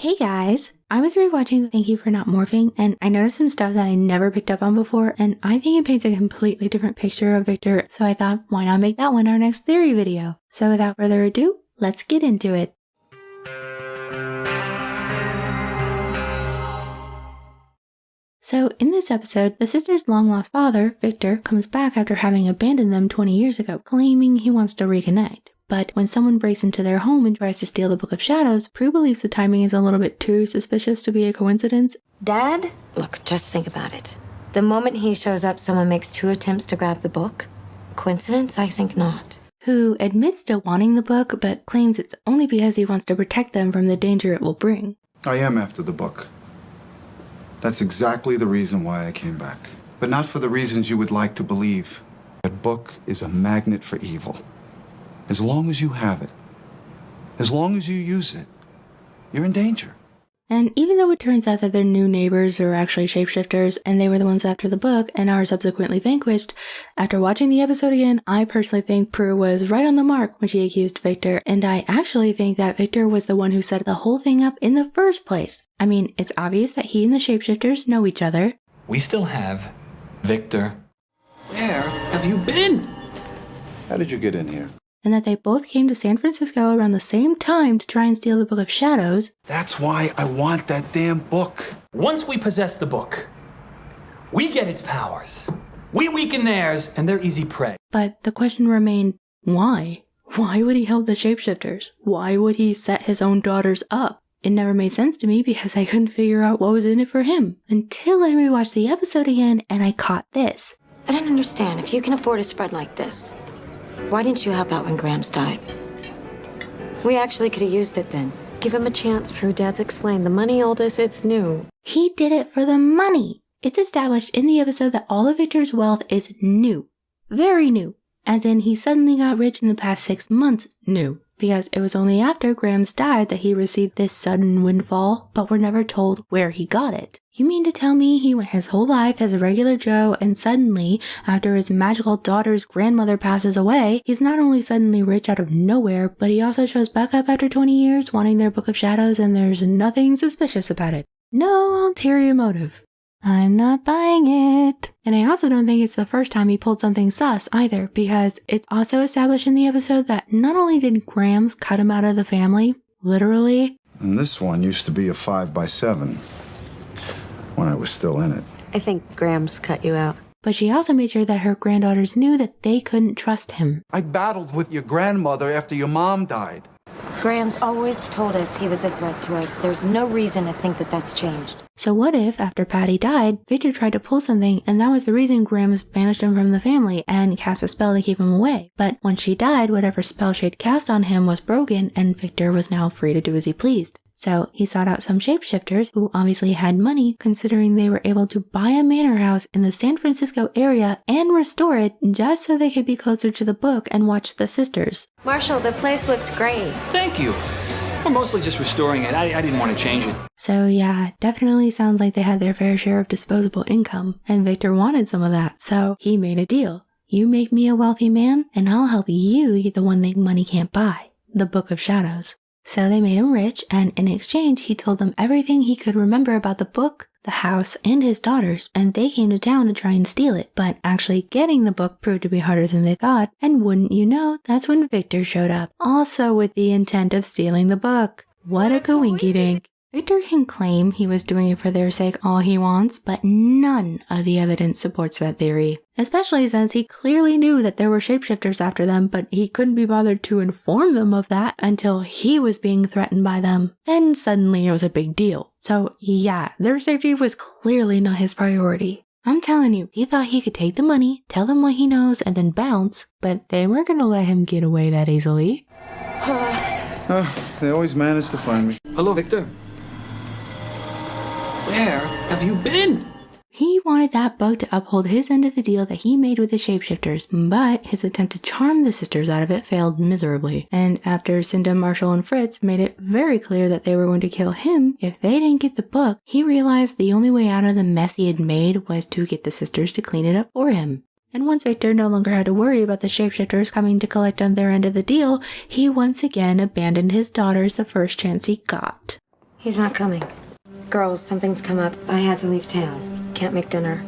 Hey guys! I was rewatching the Thank You for Not Morphing, and I noticed some stuff that I never picked up on before, and I think it paints a completely different picture of Victor, so I thought, why not make that one our next theory video? So without further ado, let's get into it. So in this episode, the sisters' long-lost father, Victor, comes back after having abandoned them 20 years ago, claiming he wants to reconnect. But when someone breaks into their home and tries to steal the Book of Shadows, Prue believes the timing is a little bit too suspicious to be a coincidence. Dad? Look, just think about it. The moment he shows up, someone makes 2 attempts to grab the book. Coincidence? I think not. Who admits to wanting the book, but claims it's only because he wants to protect them from the danger it will bring. I am after the book. That's exactly the reason why I came back. But not for the reasons you would like to believe. That book is a magnet for evil. As long as you have it, as long as you use it, you're in danger. And even though it turns out that their new neighbors are actually shapeshifters and they were the ones after the book and are subsequently vanquished, after watching the episode again, I personally think Prue was right on the mark when she accused Victor, and I actually think that Victor was the one who set the whole thing up in the first place. I mean, it's obvious that he and the shapeshifters know each other. We still have Victor. Where have you been? How did you get in here? And that they both came to San Francisco around the same time to try and steal the Book of Shadows. That's why I want that damn book. Once we possess the book, we get its powers. We weaken theirs, and they're easy prey. But the question remained, why? Why would he help the shapeshifters? Why would he set his own daughters up? It never made sense to me because I couldn't figure out what was in it for him. Until I rewatched the episode again and I caught this. I don't understand. If you can afford a spread like this, why didn't you help out when Grams died? We actually could have used it then. Give him a chance, Prue. Dad's explained. The money, all this, it's new. He did it for the money. It's established in the episode that all of Victor's wealth is new. Very new. As in, he suddenly got rich in the past 6 months new. Because it was only after Grams died that he received this sudden windfall, but we're never told where he got it. You mean to tell me he went his whole life as a regular Joe, and suddenly, after his magical daughter's grandmother passes away, he's not only suddenly rich out of nowhere, but he also shows back up after 20 years wanting their Book of Shadows, and there's nothing suspicious about it. No ulterior motive. I'm not buying it. And I also don't think it's the first time he pulled something sus either, because it's also established in the episode that not only did Grams cut him out of the family, literally. And this one used to be a 5x7 when I was still in it. I think Grams cut you out. But she also made sure that her granddaughters knew that they couldn't trust him. I battled with your grandmother after your mom died. Grams always told us he was a threat to us. There's no reason to think that that's changed. So what if, after Patty died, Victor tried to pull something and that was the reason Grams banished him from the family and cast a spell to keep him away? But when she died, whatever spell she'd cast on him was broken and Victor was now free to do as he pleased. So he sought out some shapeshifters who obviously had money, considering they were able to buy a manor house in the San Francisco area and restore it just so they could be closer to the book and watch the sisters. Marshall, the place looks great. Thank you. We're mostly just restoring it. I didn't want to change it. So yeah, definitely sounds like they had their fair share of disposable income, and Victor wanted some of that, so he made a deal. You make me a wealthy man, and I'll help you get the one that money can't buy, the Book of Shadows. So they made him rich, and in exchange, he told them everything he could remember about the book, the house, and his daughters, and they came to town to try and steal it. But actually getting the book proved to be harder than they thought, and wouldn't you know, that's when Victor showed up, also with the intent of stealing the book. What a coinky-dink. Victor can claim he was doing it for their sake all he wants, but none of the evidence supports that theory. Especially since he clearly knew that there were shapeshifters after them, but he couldn't be bothered to inform them of that until he was being threatened by them. Then suddenly it was a big deal. So yeah, their safety was clearly not his priority. I'm telling you, he thought he could take the money, tell them what he knows, and then bounce, but they weren't gonna let him get away that easily. They always manage to find me. Hello, Victor. Where have you been? He wanted that book to uphold his end of the deal that he made with the shapeshifters, but his attempt to charm the sisters out of it failed miserably. And after Cinda, Marshall, and Fritz made it very clear that they were going to kill him if they didn't get the book, he realized the only way out of the mess he had made was to get the sisters to clean it up for him. And once Victor no longer had to worry about the shapeshifters coming to collect on their end of the deal, he once again abandoned his daughters the first chance he got. He's not coming. Girls, something's come up. I had to leave town. Can't make dinner.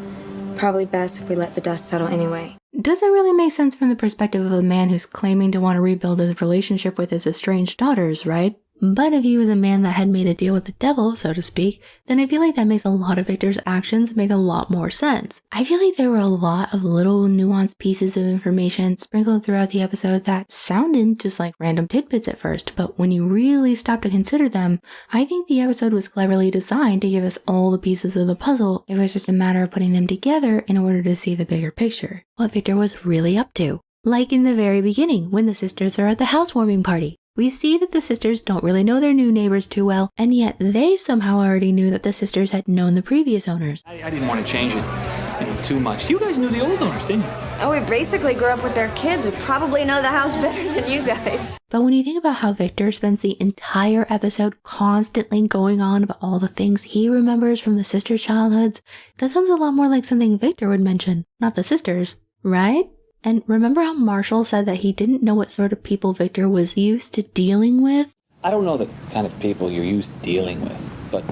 Probably best if we let the dust settle anyway. Doesn't really make sense from the perspective of a man who's claiming to want to rebuild his relationship with his estranged daughters, right? But if he was a man that had made a deal with the devil, so to speak, then I feel like that makes a lot of Victor's actions make a lot more sense. I feel like there were a lot of little nuanced pieces of information sprinkled throughout the episode that sounded just like random tidbits at first, but when you really stop to consider them, I think the episode was cleverly designed to give us all the pieces of the puzzle. It was just a matter of putting them together in order to see the bigger picture, what Victor was really up to. Like in the very beginning, when the sisters are at the housewarming party. We see that the sisters don't really know their new neighbors too well, and yet they somehow already knew that the sisters had known the previous owners. I didn't want to change it, too much. You guys knew the old owners, didn't you? Oh, we basically grew up with their kids who probably know the house better than you guys. But when you think about how Victor spends the entire episode constantly going on about all the things he remembers from the sisters' childhoods, that sounds a lot more like something Victor would mention, not the sisters, right? And remember how Marshall said that he didn't know what sort of people Victor was used to dealing with? I don't know the kind of people you're used to dealing with, but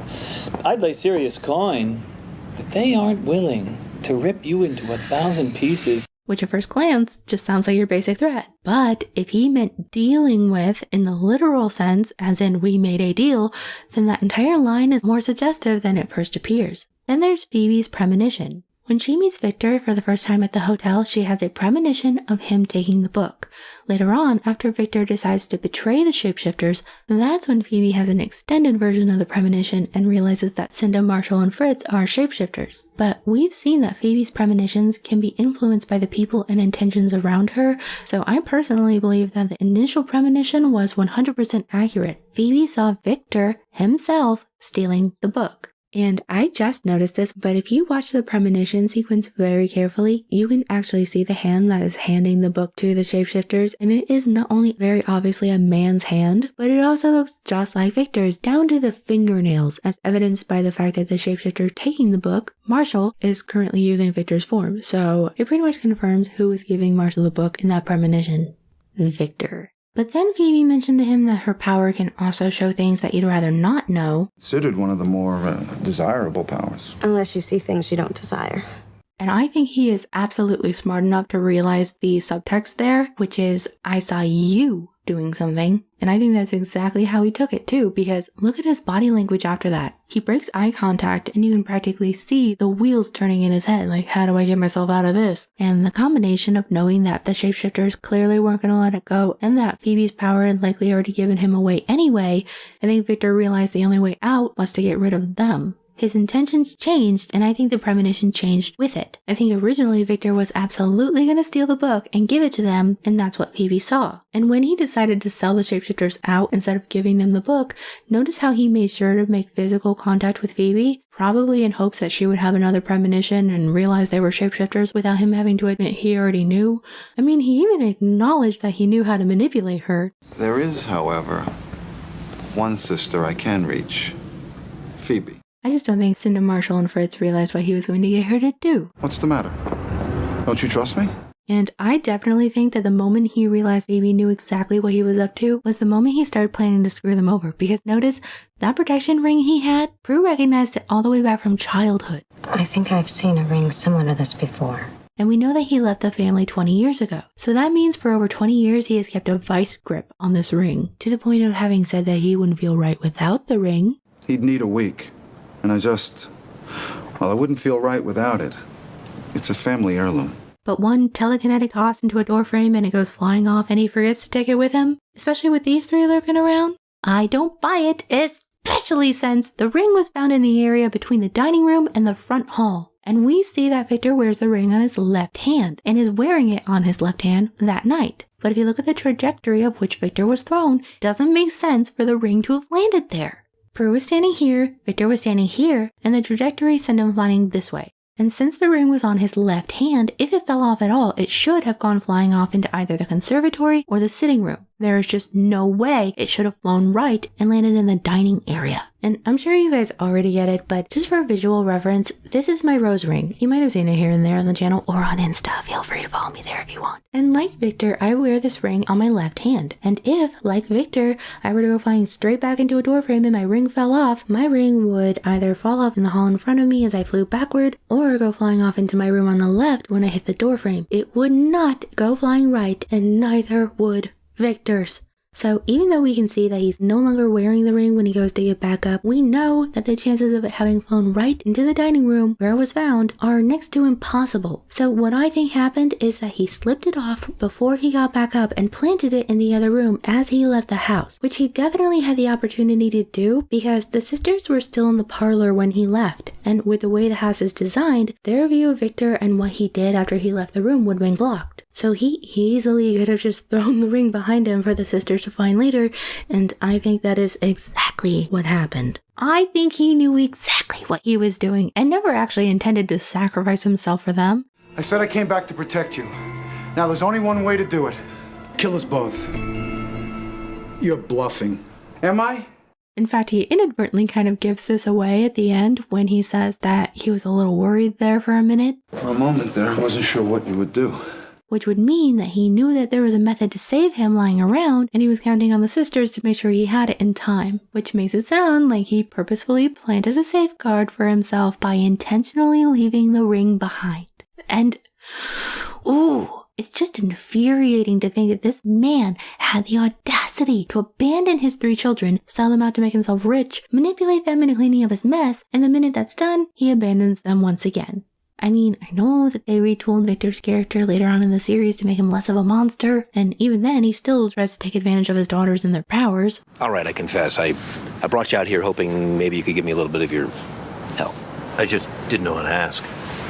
I'd lay serious coin that they aren't willing to rip you into 1,000 pieces. Which at first glance just sounds like your basic threat. But if he meant dealing with in the literal sense, as in we made a deal, then that entire line is more suggestive than it first appears. Then there's Phoebe's premonition. When she meets Victor for the first time at the hotel, she has a premonition of him taking the book. Later on, after Victor decides to betray the shapeshifters, that's when Phoebe has an extended version of the premonition and realizes that Cinda, Marshall, and Fritz are shapeshifters. But we've seen that Phoebe's premonitions can be influenced by the people and intentions around her, so I personally believe that the initial premonition was 100% accurate. Phoebe saw Victor himself stealing the book. And I just noticed this, but if you watch the premonition sequence very carefully, you can actually see the hand that is handing the book to the shapeshifters, and it is not only very obviously a man's hand, but it also looks just like Victor's, down to the fingernails, as evidenced by the fact that the shapeshifter taking the book, Marshall, is currently using Victor's form. So it pretty much confirms who was giving Marshall the book in that premonition. Victor. But then Phoebe mentioned to him that her power can also show things that you'd rather not know. Considered one of the more desirable powers. Unless you see things you don't desire. And I think he is absolutely smart enough to realize the subtext there, which is, I saw you doing something. And I think that's exactly how he took it too, because look at his body language after that. He breaks eye contact and you can practically see the wheels turning in his head, like, how do I get myself out of this? And the combination of knowing that the shapeshifters clearly weren't going to let it go, and that Phoebe's power had likely already given him away anyway, I think Victor realized the only way out was to get rid of them. His intentions changed, and I think the premonition changed with it. I think originally Victor was absolutely going to steal the book and give it to them, and that's what Phoebe saw. And when he decided to sell the shapeshifters out instead of giving them the book, notice how he made sure to make physical contact with Phoebe, probably in hopes that she would have another premonition and realize they were shapeshifters without him having to admit he already knew. I mean, he even acknowledged that he knew how to manipulate her. There is, however, one sister I can reach. Phoebe. I just don't think Cinda, Marshall, and Fritz realized what he was going to get her to do. What's the matter? Don't you trust me? And I definitely think that the moment he realized Phoebe knew exactly what he was up to was the moment he started planning to screw them over. Because notice, that protection ring he had, Prue recognized it all the way back from childhood. I think I've seen a ring similar to this before. And we know that he left the family 20 years ago. So that means for over 20 years he has kept a vice grip on this ring, to the point of having said that he wouldn't feel right without the ring. He'd need a week. And I wouldn't feel right without it. It's a family heirloom. But one telekinetic toss into a doorframe and it goes flying off and he forgets to take it with him, especially with these three lurking around? I don't buy it, especially since the ring was found in the area between the dining room and the front hall. And we see that Victor wears the ring on his left hand and is wearing it on his left hand that night. But if you look at the trajectory of which Victor was thrown, it doesn't make sense for the ring to have landed there. Prue was standing here, Victor was standing here, and the trajectory sent him flying this way. And since the ring was on his left hand, if it fell off at all, it should have gone flying off into either the conservatory or the sitting room. There is just no way it should have flown right and landed in the dining area. And I'm sure you guys already get it, but just for a visual reference, this is my rose ring. You might have seen it here and there on the channel or on Insta. Feel free to follow me there if you want. And like Victor, I wear this ring on my left hand. And if, like Victor, I were to go flying straight back into a door frame and my ring fell off, my ring would either fall off in the hall in front of me as I flew backward, or go flying off into my room on the left when I hit the door frame. It would not go flying right, and neither would Victor's. So even though we can see that he's no longer wearing the ring when he goes to get back up, we know that the chances of it having flown right into the dining room where it was found are next to impossible. So what I think happened is that he slipped it off before he got back up and planted it in the other room as he left the house, which he definitely had the opportunity to do because the sisters were still in the parlor when he left. And with the way the house is designed, their view of Victor and what he did after he left the room would have been blocked. So he easily could have just thrown the ring behind him for the sisters to find later, and I think that is exactly what happened. I think he knew exactly what he was doing and never actually intended to sacrifice himself for them. I said I came back to protect you. Now there's only one way to do it. Kill us both. You're bluffing. Am I? In fact, he inadvertently kind of gives this away at the end when he says that he was a little worried there for a minute. For a moment there, I wasn't sure what you would do. Which would mean that he knew that there was a method to save him lying around, and he was counting on the sisters to make sure he had it in time, which makes it sound like he purposefully planted a safeguard for himself by intentionally leaving the ring behind. And, ooh, it's just infuriating to think that this man had the audacity to abandon his 3 children, sell them out to make himself rich, manipulate them into cleaning up his mess, and the minute that's done, he abandons them once again. I mean, I know that they retooled Victor's character later on in the series to make him less of a monster, and even then he still tries to take advantage of his daughters and their powers. All right, I confess, I brought you out here hoping maybe you could give me a little bit of your help. I just didn't know how to ask.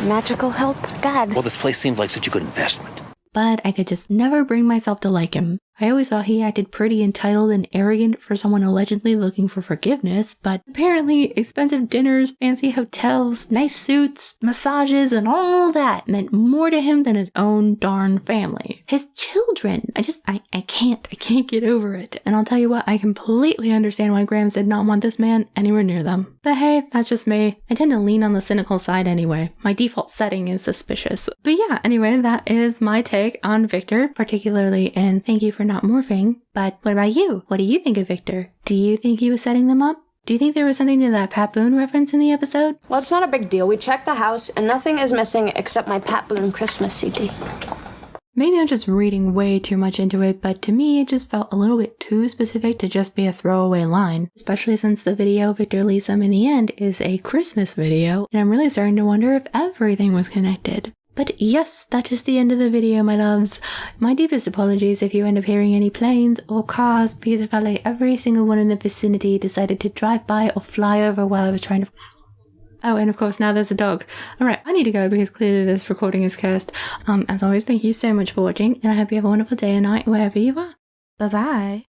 Magical help, Dad? Well, this place seemed like such a good investment. But I could just never bring myself to like him. I always thought he acted pretty entitled and arrogant for someone allegedly looking for forgiveness, but apparently expensive dinners, fancy hotels, nice suits, massages, and all that meant more to him than his own darn family. His children! I can't get over it. And I'll tell you what, I completely understand why Grams did not want this man anywhere near them. But hey, that's just me. I tend to lean on the cynical side anyway. My default setting is suspicious. But yeah, anyway, that is my take on Victor, particularly in Thank You for Not Morphing. But what about you? What do you think of Victor? Do you think he was setting them up? Do you think there was something to that Pat Boone reference in the episode? Well, it's not a big deal. We checked the house, and nothing is missing except my Pat Boone Christmas CD. Maybe I'm just reading way too much into it, but to me it just felt a little bit too specific to just be a throwaway line, especially since the video Victor leaves them in the end is a Christmas video, and I'm really starting to wonder if everything was connected. But yes, that is the end of the video, my loves. My deepest apologies if you end up hearing any planes or cars, because it felt like every single one in the vicinity decided to drive by or fly over while I was trying to... Oh, and of course, now there's a dog. Alright, I need to go because clearly this recording is cursed. As always, thank you so much for watching, and I hope you have a wonderful day or night wherever you are. Bye-bye.